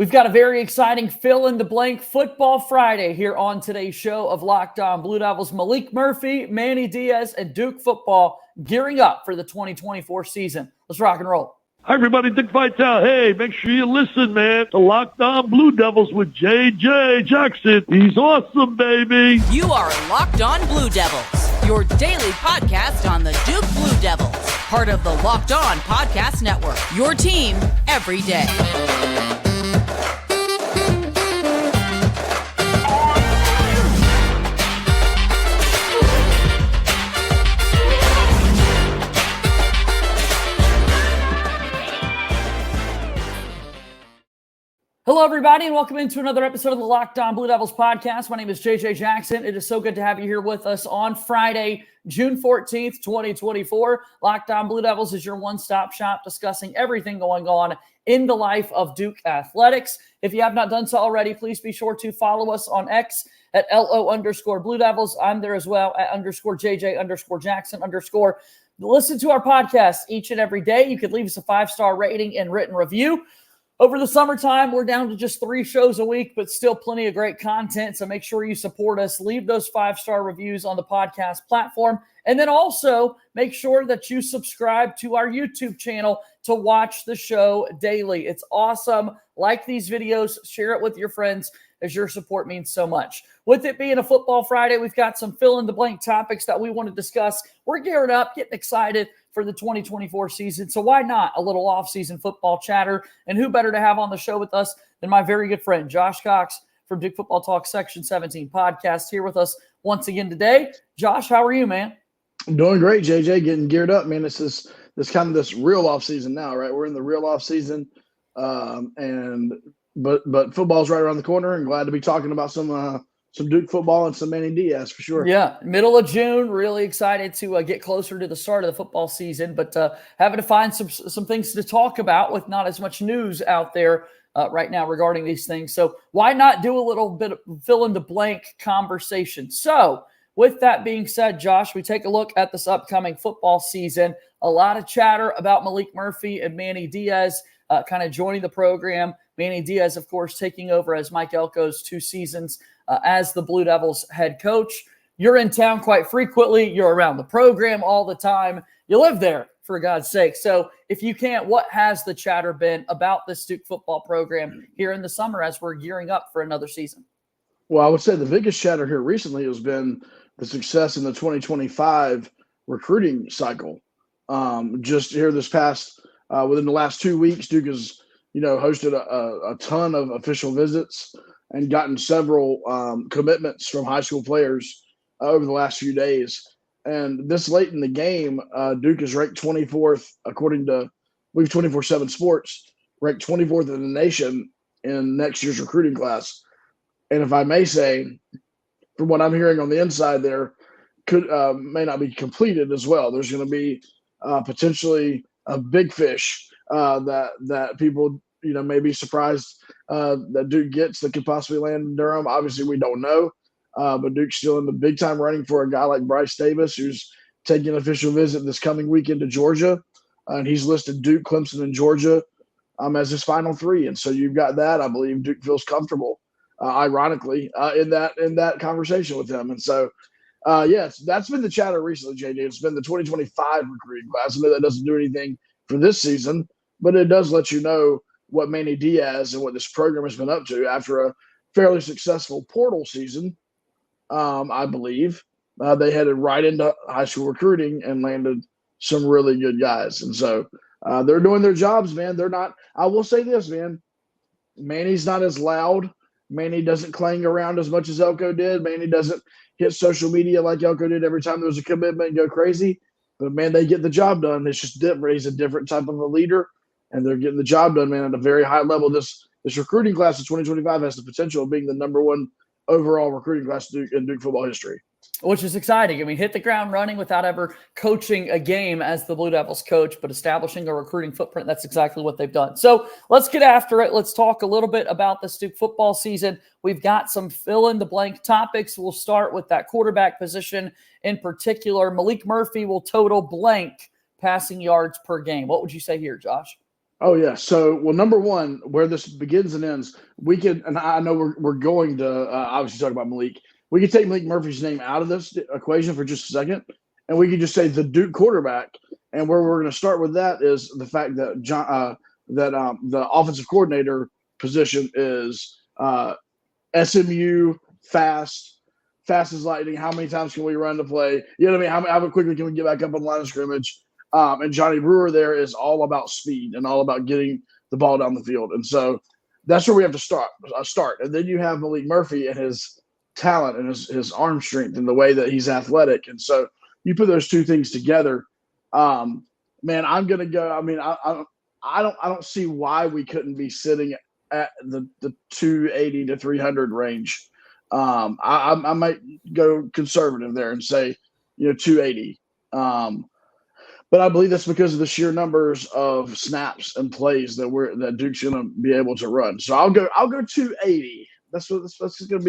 We've got a very exciting fill-in-the-blank Football Friday here on today's show of Locked On Blue Devils. Maalik Murphy, Manny Diaz, and Duke football gearing up for the 2024 season. Let's rock and roll. Hi, everybody. Dick Vitale. Hey, make sure you listen, man, to Locked On Blue Devils with J.J. Jackson. He's awesome, baby. You are Locked On Blue Devils, your daily podcast on the Duke Blue Devils, part of the Locked On Podcast Network, your team every day. Hello, everybody, and welcome into another episode of the Locked On Blue Devils podcast. My name is JJ Jackson. It is so good to have you here with us on Friday, June 14th, 2024. Locked On Blue Devils is your one-stop shop discussing everything going on in the life of Duke athletics. If you have not done so already, please be sure to follow us on X at LO_Blue Devils. I'm there as well at _JJ_Jackson_. Listen to our podcast each and every day. You could leave us a 5-star rating and written review. Over the summertime, we're down to just 3 shows a week, but still plenty of great content. So make sure you support us. Leave those 5-star reviews on the podcast platform. And then also make sure that you subscribe to our YouTube channel to watch the show daily. It's awesome. Like these videos, share it with your friends, as your support means so much. With it being a Football Friday, we've got some fill-in-the-blank topics that we want to discuss. We're gearing up, getting excited for the 2024 season. So why not a little off-season football chatter? And who better to have on the show with us than my very good friend, Josh Cox from Duke Football Talk Section 17 podcast, here with us once again today. Josh, how are you, man? I'm doing great, JJ. Getting geared up, man. This is this real off-season now, right? We're in the real off-season, but football's right around the corner, and glad to be talking about some Duke football and some Manny Diaz for sure. Yeah, middle of June, really excited to get closer to the start of the football season, but having to find some things to talk about with not as much news out there right now regarding these things. So why not do a little bit of fill-in-the-blank conversation? So with that being said, Josh, we take a look at this upcoming football season. A lot of chatter about Maalik Murphy and Manny Diaz kind of joining the program. Manny Diaz, of course, taking over as Mike Elko's 2 seasons as the Blue Devils head coach. You're in town quite frequently. You're around the program all the time. You live there, for God's sake. So if you can't, what has the chatter been about this Duke football program here in the summer as we're gearing up for another season? Well, I would say the biggest chatter here recently has been the success in the 2025 recruiting cycle. Just here this past, within the last 2 weeks, Duke has, hosted a ton of official visits and gotten several commitments from high school players over the last few days. And this late in the game, Duke is ranked 24th, according to 24/7 Sports, ranked 24th in the nation in next year's recruiting class. And if I may say, from what I'm hearing on the inside there, may not be completed as well. There's going to be potentially a big fish that people may be surprised that Duke gets that could possibly land in Durham. Obviously, we don't know, but Duke's still in the big-time running for a guy like Bryce Davis, who's taking an official visit this coming weekend to Georgia, and he's listed Duke, Clemson, and Georgia as his final 3. And so you've got that. I believe Duke feels comfortable, ironically, in that conversation with him. And so, yes, that's been the chatter recently, JJ. It's been the 2025 recruiting class. I know that doesn't do anything for this season, but it does let you know what Manny Diaz and what this program has been up to after a fairly successful portal season. I believe they headed right into high school recruiting and landed some really good guys. And so they're doing their jobs, man. They're not – I will say this, man. Manny's not as loud. Manny doesn't clang around as much as Elko did. Manny doesn't hit social media like Elko did every time there was a commitment and go crazy. But, man, they get the job done. It's just different. He's a different type of a leader, and they're getting the job done, man, at a very high level. This recruiting class of 2025 has the potential of being the number 1 overall recruiting class in Duke football history. Which is exciting. I mean, hit the ground running without ever coaching a game as the Blue Devils coach, but establishing a recruiting footprint. That's exactly what they've done. So let's get after it. Let's talk a little bit about this Duke football season. We've got some fill-in-the-blank topics. We'll start with that quarterback position in particular. Maalik Murphy will total blank passing yards per game. What would you say here, Josh? Oh yeah. So, well, number one, where this begins and ends, we could, and I know we're going to obviously talk about Malik. We could take Maalik Murphy's name out of this equation for just a second, and we could just say the Duke quarterback. And where we're going to start with that is the fact that the offensive coordinator position is SMU fast as lightning. How many times can we run the play? You know what I mean? How quickly can we get back up on the line of scrimmage? And Johnny Brewer there is all about speed and all about getting the ball down the field. And so that's where we have to start. And then you have Maalik Murphy and his talent and his arm strength and the way that he's athletic. And so you put those two things together, man, I'm going to go. I mean, I don't see why we couldn't be sitting at the 280 to 300 range. I might go conservative there and say, 280. But I believe that's because of the sheer numbers of snaps and plays that Duke's going to be able to run. So I'll go 280. That's going to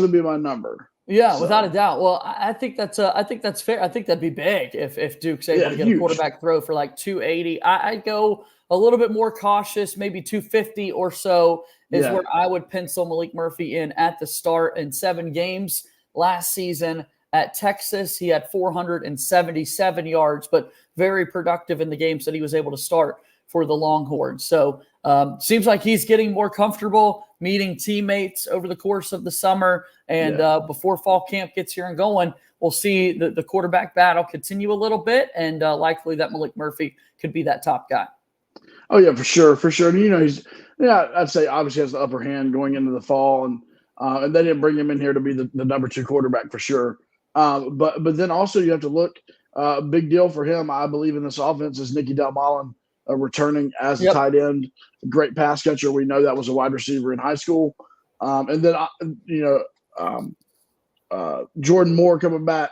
be my number. Yeah, so, without a doubt. Well, I think that's fair. I think that'd be big if Duke's able to get huge. A quarterback throw for like 280. I'd go a little bit more cautious, maybe 250 or so is where I would pencil Maalik Murphy in at the start. In 7 games last season at Texas, he had 477 yards, but very productive in the games that he was able to start for the Longhorns. So seems like he's getting more comfortable meeting teammates over the course of the summer. And before fall camp gets here and going, we'll see the quarterback battle continue a little bit, and likely that Maalik Murphy could be that top guy. Oh, yeah, for sure. And, I'd say obviously has the upper hand going into the fall, and they didn't bring him in here to be the number 2 quarterback for sure. But then also you have to look, big deal for him, I believe, in this offense is Nicky Dalmolin returning as a tight end, great pass catcher. We know that was a wide receiver in high school. And then, Jordan Moore coming back,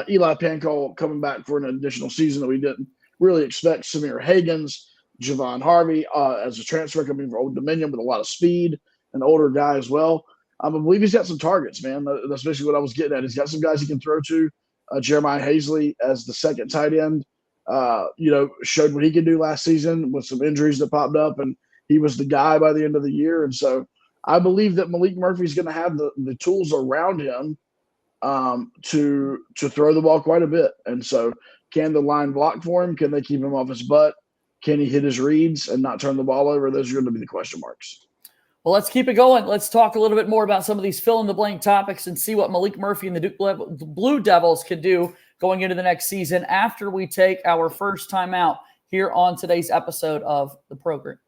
Eli Pancol coming back for an additional season that we didn't really expect. Samir Hagans, Javon Harvey as a transfer coming from Old Dominion with a lot of speed, an older guy as well. I believe he's got some targets, man. That's basically what I was getting at. He's got some guys he can throw to. Jeremiah Hazley as the second tight end, showed what he could do last season with some injuries that popped up, and he was the guy by the end of the year. And so I believe that Maalik Murphy is going to have the tools around him to throw the ball quite a bit. And so can the line block for him? Can they keep him off his butt? Can he hit his reads and not turn the ball over? Those are going to be the question marks. Well, let's keep it going. Let's talk a little bit more about some of these fill-in-the-blank topics and see what Maalik Murphy and the Duke Blue Devils can do going into the next season after we take our first time out here on today's episode of the program.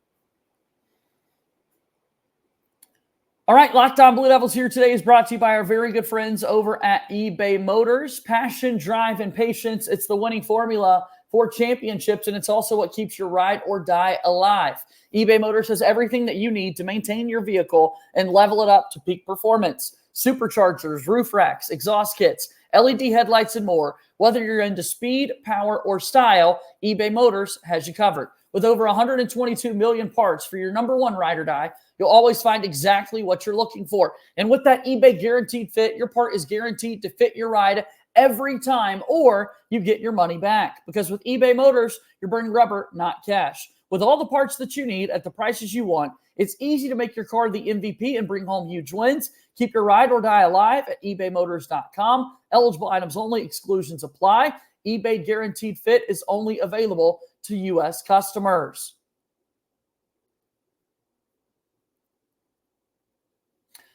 All right, Locked On Blue Devils here today is brought to you by our very good friends over at eBay Motors. Passion, drive, and patience. It's the winning formula for championships, and it's also what keeps your ride or die alive. eBay Motors has everything that you need to maintain your vehicle and level it up to peak performance. Superchargers, roof racks, exhaust kits, LED headlights, and more. Whether you're into speed, power, or style, eBay Motors has you covered. With over 122 million parts for your number one ride or die, you'll always find exactly what you're looking for. And with that eBay Guaranteed Fit, your part is guaranteed to fit your ride every time, or you get your money back. Because with eBay Motors, you're burning rubber, not cash. With all the parts that you need at the prices you want, it's easy to make your car the MVP and bring home huge wins. Keep your ride or die alive at ebaymotors.com. Eligible items only, exclusions apply. eBay Guaranteed Fit is only available to U.S. customers.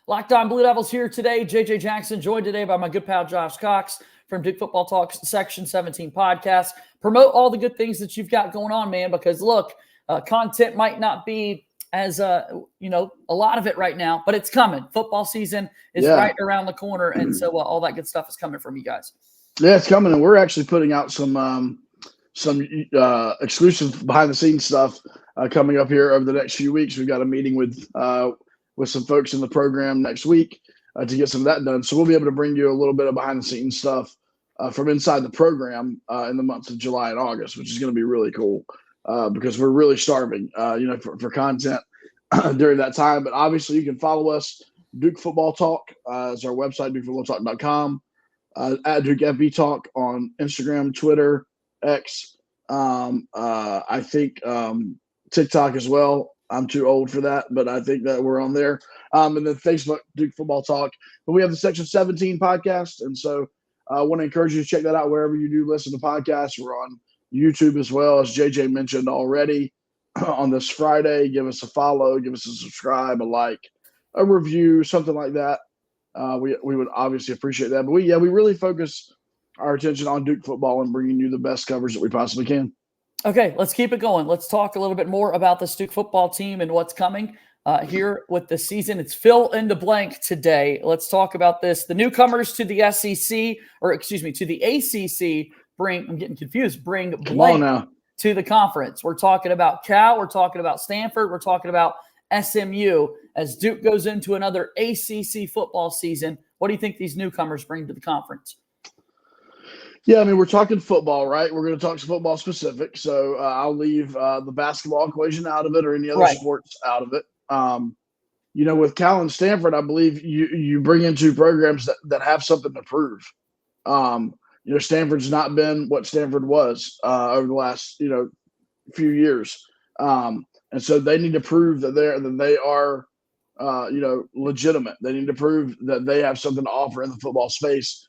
Locked On Blue Devils here today. JJ Jackson joined today by my good pal Josh Cox from Duke Football Talks Section 17 podcast. Promote all the good things that you've got going on, man, because look, content might not be as, a lot of it right now, but it's coming. Football season is right around the corner, and so all that good stuff is coming from you guys. Yeah, it's coming, and we're actually putting out some exclusive behind-the-scenes stuff coming up here over the next few weeks. We've got a meeting with some folks in the program next week to get some of that done. So we'll be able to bring you a little bit of behind-the-scenes stuff from inside the program in the months of July and August, which is going to be really cool because we're really starving, for content during that time. But obviously, you can follow us. Duke Football Talk is our website, dukefootballtalk.com. At Duke FB Talk on Instagram, Twitter, X, I think TikTok as well. I'm too old for that, but I think that we're on there. And then Facebook, Duke Football Talk. But we have the Section 17 podcast, and so I want to encourage you to check that out wherever you do listen to podcasts. We're on YouTube as well, as JJ mentioned already. On this Friday, give us a follow, give us a subscribe, a like, a review, something like that. We would obviously appreciate that. But we really focus our attention on Duke football and bringing you the best coverage that we possibly can. Okay, let's keep it going. Let's talk a little bit more about this Duke football team and what's coming here with the season. It's fill in the blank today. Let's talk about this. The newcomers to the SEC, or excuse me, to the ACC I'm getting confused, bring blank to the conference. We're talking about Cal. We're talking about Stanford. We're talking about SMU. As Duke goes into another ACC football season, what do you think these newcomers bring to the conference? Yeah, I mean, we're talking football, right? We're going to talk football specific. So I'll leave the basketball equation out of it or any other sports out of it. With Cal and Stanford, I believe you bring in two programs that have something to prove. Stanford's not been what Stanford was over the last, few years. And so they need to prove that they are, legitimate. They need to prove that they have something to offer in the football space.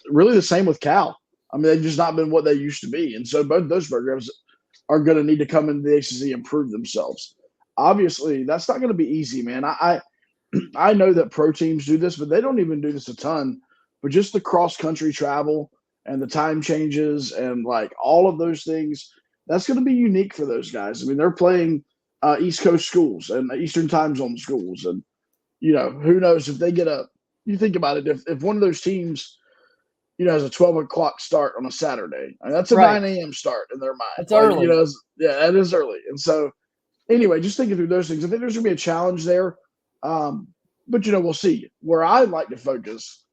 Really the same with Cal. I mean, they've just not been what they used to be. And so both those programs are going to need to come into the ACC and prove themselves. Obviously, that's not going to be easy, man. I know that pro teams do this, but they don't even do this a ton. But just the cross-country travel and the time changes and, like, all of those things, that's going to be unique for those guys. I mean, they're playing East Coast schools and Eastern time zone schools. And, who knows if they get you think about it, if one of those teams, has a 12 o'clock start on a Saturday, I mean, that's a 9 a.m. start in their mind. It's early. It is early. And so, anyway, just thinking through those things, I think there's going to be a challenge there. But, we'll see. Where I'd like to focus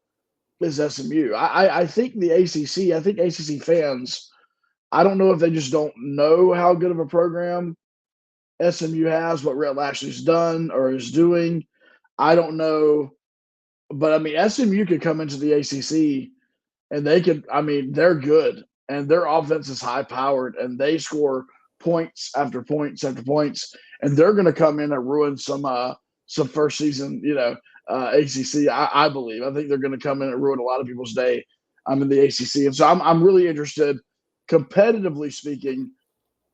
is SMU. I think the ACC, ACC fans, I don't know if they just don't know how good of a program SMU has, what Rhett Lashley's done or is doing. I don't know. But, I mean, SMU could come into the ACC and they're good. And their offense is high-powered, and they score points after points after points. And they're going to come in and ruin some first season, ACC, I believe. I think they're going to come in and ruin a lot of people's day in the ACC. And so I'm really interested, competitively speaking,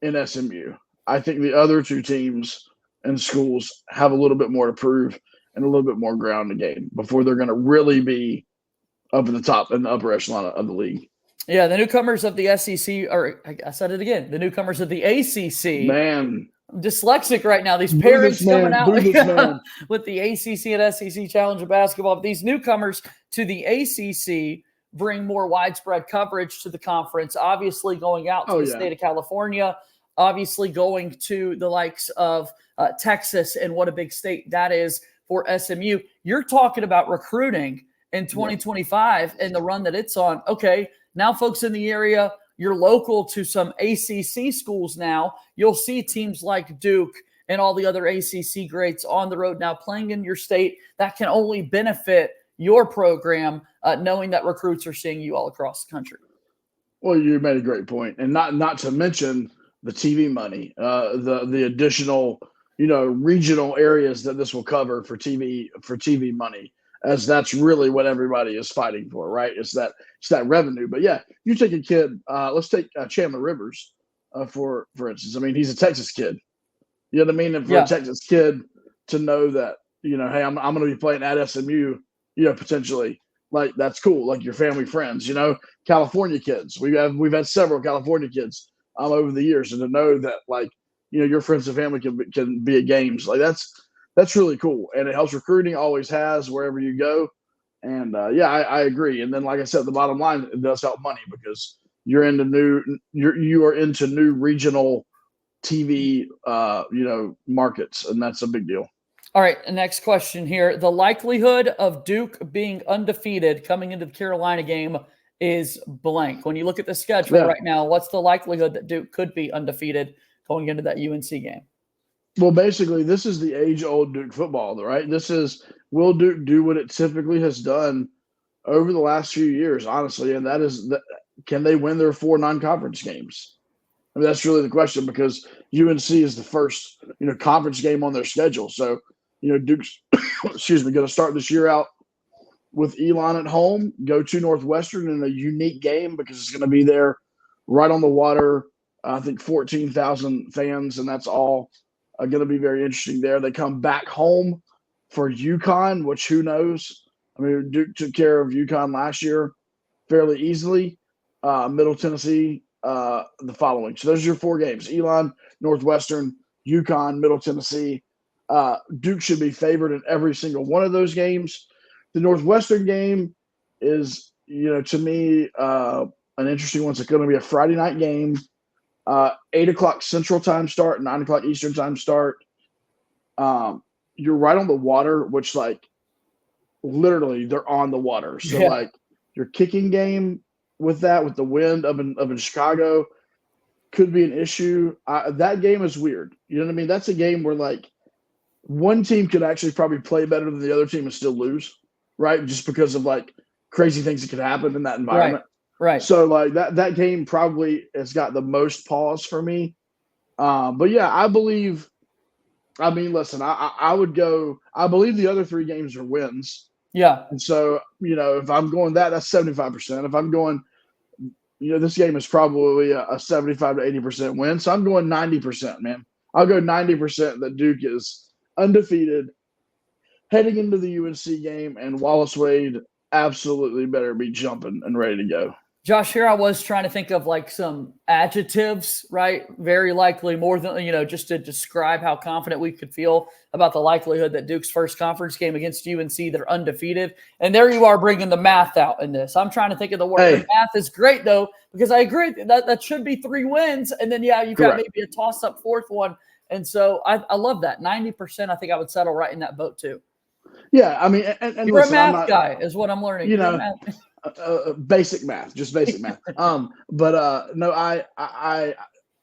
in SMU. I think the other two teams and schools have a little bit more to prove and a little bit more ground to gain before they're going to really be up in the top in the upper echelon of the league. Yeah, the newcomers of the SEC, or I said it again, the newcomers of the ACC. Man. I'm dyslexic right now. These parents coming out with the ACC and SEC Challenge of Basketball. These newcomers to the ACC bring more widespread coverage to the conference, obviously going out to the state of California, obviously going to the likes of Texas, and what a big state that is for SMU. You're talking about recruiting in 2025 and the run that it's on. Okay, now folks in the area, you're local to some ACC schools now. You'll see teams like Duke and all the other ACC greats on the road now playing in your state. That can only benefit your program, knowing that recruits are seeing you all across the country. Well, you made a great point. And not to mention the TV money, the additional, regional areas that this will cover for TV money, as that's really what everybody is fighting for, right? It's that revenue. But yeah, you take a kid, let's take Chandler Rivers, for instance. I mean, he's a Texas kid. You know what I mean? And for a Texas kid to know that, hey, I'm going to be playing at SMU, potentially, like, that's cool. Like, your family, friends, California kids. We've had several California kids over the years, and to know that, like, your friends and family can be at games, like, that's really cool. And it helps recruiting, always has, wherever you go. And I agree. And then, like I said, the bottom line, it does help money because you are into new regional TV, markets, and that's a big deal. All right, next question here. The likelihood of Duke being undefeated coming into the Carolina game is blank. When you look at the schedule right now, what's the likelihood that Duke could be undefeated going into that UNC game? Well, basically, this is the age-old Duke football, right? This is, will Duke do what it typically has done over the last few years, honestly, and that is, can they win their 4 non-conference games? I mean, that's really the question because UNC is the first, conference game on their schedule. So, Duke's, excuse me, going to start this year out with Elon at home, go to Northwestern in a unique game because it's going to be there right on the water. I think 14,000 fans, and that's all going to be very interesting there. They come back home for UConn, which who knows? I mean, Duke took care of UConn last year fairly easily. Middle Tennessee the following. So those are your 4 games: Elon, Northwestern, UConn, Middle Tennessee. Duke should be favored in every single one of those games. The Northwestern game is, to me, an interesting one. It's going to be a Friday night game, 8 o'clock Central Time start, 9 o'clock Eastern Time start. You're right on the water, which, literally they're on the water. So, your kicking game with the wind up in Chicago could be an issue. That game is weird. You know what I mean? That's a game where, one team could actually probably play better than the other team and still lose, right? Just because of, crazy things that could happen in that environment. Right. So, that game probably has got the most pause for me. But, yeah, I believe – I mean, listen, I would go – I believe the other 3 games are wins. Yeah. And so, if I'm going that's 75%. If I'm going – this game is probably a 75 to 80% win. So I'm going 90%, man. I'll go 90% that Duke is undefeated heading into the UNC game, and Wallace Wade absolutely better be jumping and ready to go. Josh, here I was trying to think of some adjectives, right? Very likely more than, just to describe how confident we could feel about the likelihood that Duke's first conference game against UNC, they're undefeated. And there you are bringing the math out in this. I'm trying to think of the word. Hey. The math is great, though, because I agree that should be 3 wins. And then, you've got maybe a toss-up 4th one. And so I love that. 90%, I think I would settle right in that boat, too. Yeah, I mean, and you're listen, a math guy is what I'm learning. Basic math, just basic math. No,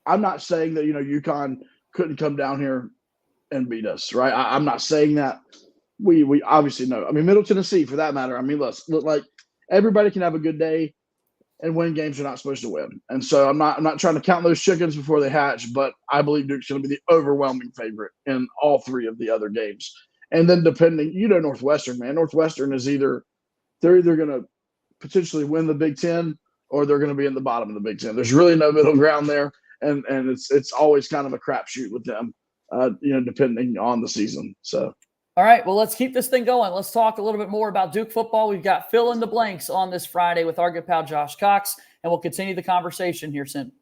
I'm not saying that UConn couldn't come down here and beat us, right? I'm not saying that. We obviously know. I mean, Middle Tennessee, for that matter. I mean, look, everybody can have a good day and win games you're not supposed to win. And so I'm not trying to count those chickens before they hatch, but I believe Duke's going to be the overwhelming favorite in all 3 of the other games. And then depending, Northwestern, man. Northwestern is they're either going to potentially win the Big Ten or they're going to be in the bottom of the Big Ten. There's really no middle ground there, and it's always kind of a crapshoot with them, depending on the season. So, all right, well, let's keep this thing going. Let's talk a little bit more about Duke football. We've got fill in the blanks on this Friday with our good pal Josh Cox, and we'll continue the conversation here soon.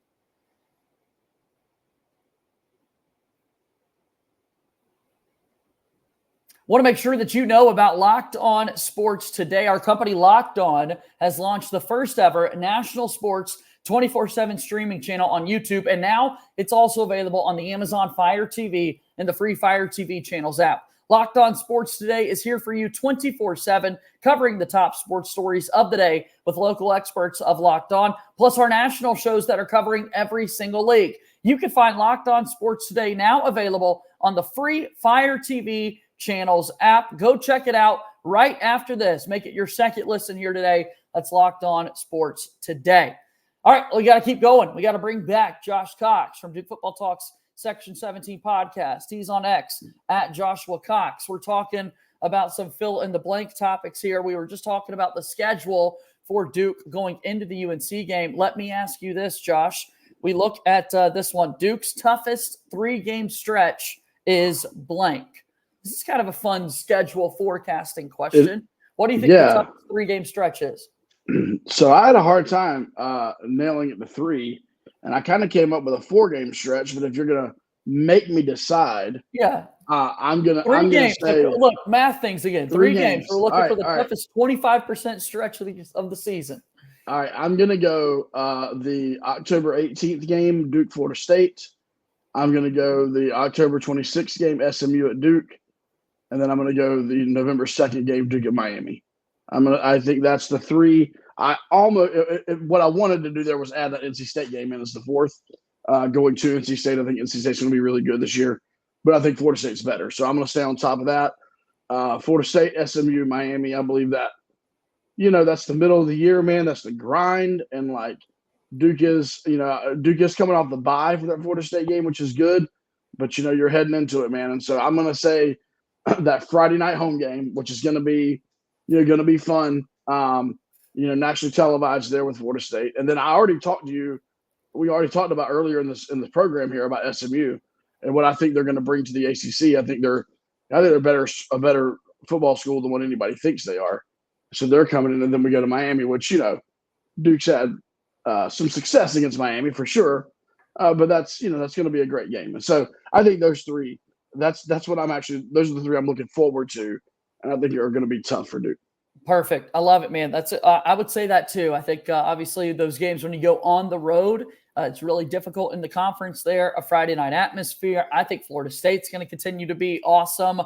Want to make sure that you know about Locked On Sports today. Our company Locked On has launched the first ever national sports 24/7 streaming channel on YouTube, and now it's also available on the Amazon Fire TV and the free Fire TV channels app. Locked On Sports today is here for you 24/7, covering the top sports stories of the day with local experts of Locked On, plus our national shows that are covering every single league. You can find Locked On Sports today now available on the free Fire TV channels app. Go check it out right after this. Make it your second listen here today. That's Locked On Sports today. All right, we got to keep going. We got to bring back Josh Cox from Duke Football Talks Section 17 podcast. He's on X at Joshua Cox. We're talking about some fill in the blank topics here. We were just talking about the schedule for Duke going into the UNC game. Let me ask you this, Josh. We look at this one. Duke's toughest 3-game stretch is blank. This is kind of a fun schedule forecasting question. What do you think the toughest 3-game stretch is? So I had a hard time nailing it to 3, and I kind of came up with a 4-game stretch. But if you're gonna make me decide, I'm gonna say look, math things again. 3 games. We're looking for the toughest 25% stretch of the season. All right, I'm gonna go the October 18th game, Duke Florida State. I'm gonna go the October 26th game, SMU at Duke. And then I'm going to go the November 2nd game, Duke at Miami. I think that's the 3. What I wanted to do there was add that NC State game in as the 4th. Going to NC State, I think NC State's going to be really good this year. But I think Florida State's better. So I'm going to stay on top of that. Florida State, SMU, Miami, I believe that, that's the middle of the year, man. That's the grind. And, Duke is coming off the bye for that Florida State game, which is good, but you're heading into it, man. And so I'm going to say that Friday night home game, which is going to be, fun. Nationally televised there with Florida State. And then we already talked about earlier in this program here about SMU and what I think they're going to bring to the ACC. I think they're a better football school than what anybody thinks they are. So they're coming in, and then we go to Miami, which Duke's had some success against Miami for sure, but that's going to be a great game. And so I think those three. Those are the three I'm looking forward to, and I think are going to be tough for Duke. Perfect. I love it, man. I would say that too. I think obviously those games when you go on the road, it's really difficult in the conference there, a Friday night atmosphere. I think Florida State's going to continue to be awesome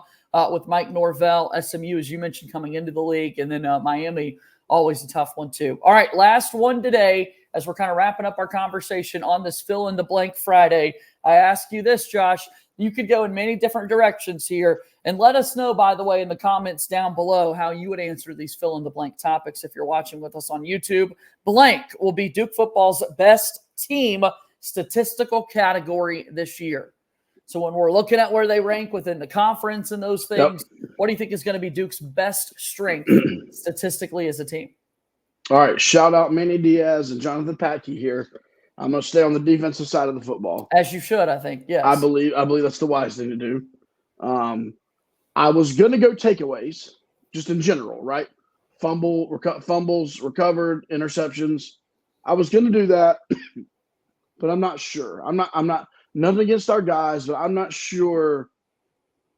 with Mike Norvell, SMU, as you mentioned, coming into the league, and then Miami, always a tough one too. All right, last one today as we're kind of wrapping up our conversation on this fill-in-the-blank Friday. I ask you this, Josh. You could go in many different directions here. And let us know, by the way, in the comments down below how you would answer these fill-in-the-blank topics if you're watching with us on YouTube. Blank will be Duke football's best team statistical category this year. So when we're looking at where they rank within the conference and those things, What do you think is going to be Duke's best strength statistically as a team? All right. Shout out Manny Diaz and Jonathan Patke here. I'm going to stay on the defensive side of the football. As you should, I think. Yes. I believe that's the wise thing to do. I was going to go takeaways just in general, right? Fumbles, recovered, interceptions. I was going to do that, but I'm not sure. I'm not nothing against our guys, but I'm not sure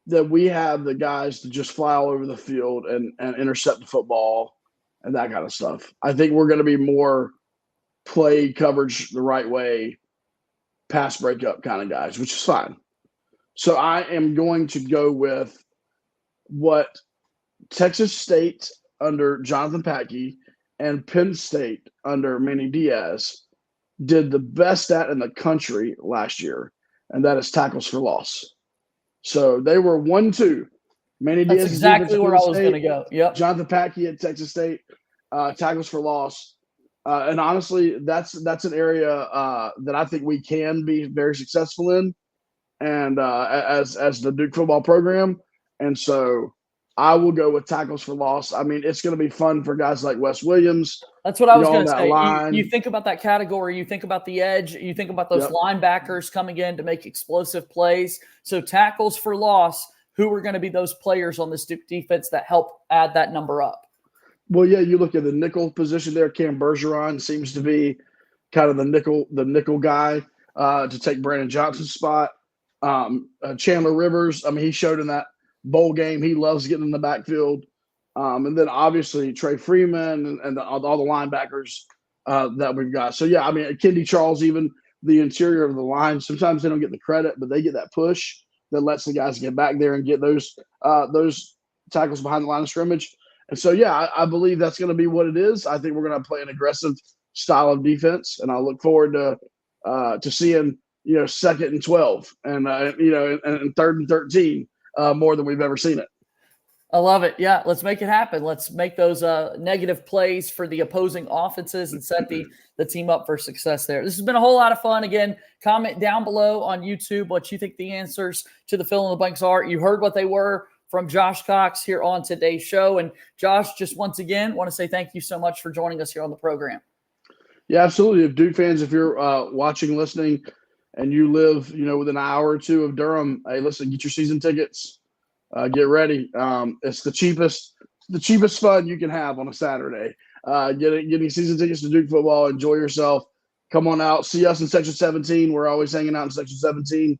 that we have the guys to just fly all over the field and intercept the football and that kind of stuff. I think we're going to be more play coverage the right way, pass breakup kind of guys, which is fine. So I am going to go with what Texas State under Jonathan Patke and Penn State under Manny Diaz did the best at in the country last year, and that is tackles for loss. So they were 1-2. Manny Diaz. That's exactly where I was going to go. Yep. Jonathan Patke at Texas State, tackles for loss. And honestly, that's an area that I think we can be very successful in, and as the Duke football program. And so I will go with tackles for loss. I mean, it's going to be fun for guys like Wes Williams. That's what I was going to say. You think about that category. You think about the edge. You think about those linebackers coming in to make explosive plays. So tackles for loss, who are going to be those players on this Duke defense that help add that number up? Well, yeah, you look at the nickel position there. Cam Bergeron seems to be kind of the nickel guy to take Brandon Johnson's spot. Chandler Rivers, I mean, he showed in that bowl game. He loves getting in the backfield. And then obviously Trey Freeman and all the linebackers that we've got. So, yeah, I mean, Kendi Charles, even the interior of the line, sometimes they don't get the credit, but they get that push that lets the guys get back there and get those tackles behind the line of scrimmage. And so, yeah, I believe that's going to be what it is. I think we're going to play an aggressive style of defense, and I look forward to seeing, 2nd and 12 and, and 3rd and 13 more than we've ever seen it. I love it. Yeah, let's make it happen. Let's make those negative plays for the opposing offenses and set the team up for success there. This has been a whole lot of fun. Again, comment down below on YouTube what you think the answers to the fill-in-the-blanks are. You heard what they were from Josh Cox here on today's show. And Josh, just once again, want to say thank you so much for joining us here on the program. Yeah, absolutely. If Duke fans, if you're watching, listening, and you live, within an hour or two of Durham, hey, listen, get your season tickets. Get ready. It's the cheapest fun you can have on a Saturday. Getting season tickets to Duke football. Enjoy yourself. Come on out. See us in Section 17. We're always hanging out in Section 17.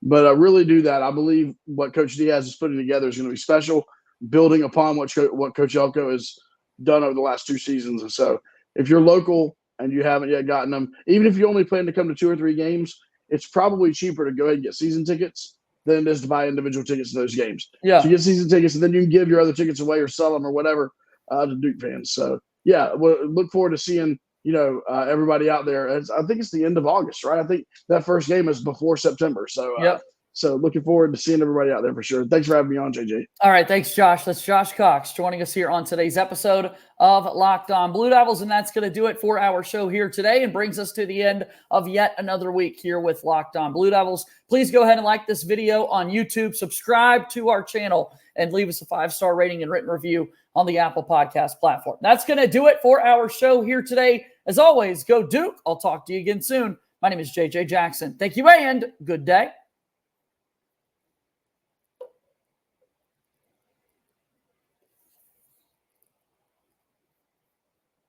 But really do that. I believe what Coach Diaz is putting together is going to be special, building upon what Coach Elko has done over the last 2 seasons. And so if you're local and you haven't yet gotten them, even if you only plan to come to 2 or 3 games, it's probably cheaper to go ahead and get season tickets than it is to buy individual tickets to those games. Yeah. So you get season tickets, and then you can give your other tickets away or sell them or whatever to Duke fans. So, yeah, we'll look forward to seeing, everybody out there. I think it's the end of August, right? I think that first game is before September. So, So looking forward to seeing everybody out there for sure. Thanks for having me on, JJ. All right, thanks, Josh. That's Josh Cox joining us here on today's episode of Locked On Blue Devils, and that's going to do it for our show here today and brings us to the end of yet another week here with Locked On Blue Devils. Please go ahead and like this video on YouTube, subscribe to our channel, and leave us a 5-star rating and written review on the Apple Podcast platform. That's going to do it for our show here today. As always, go Duke. I'll talk to you again soon. My name is JJ Jackson. Thank you and good day.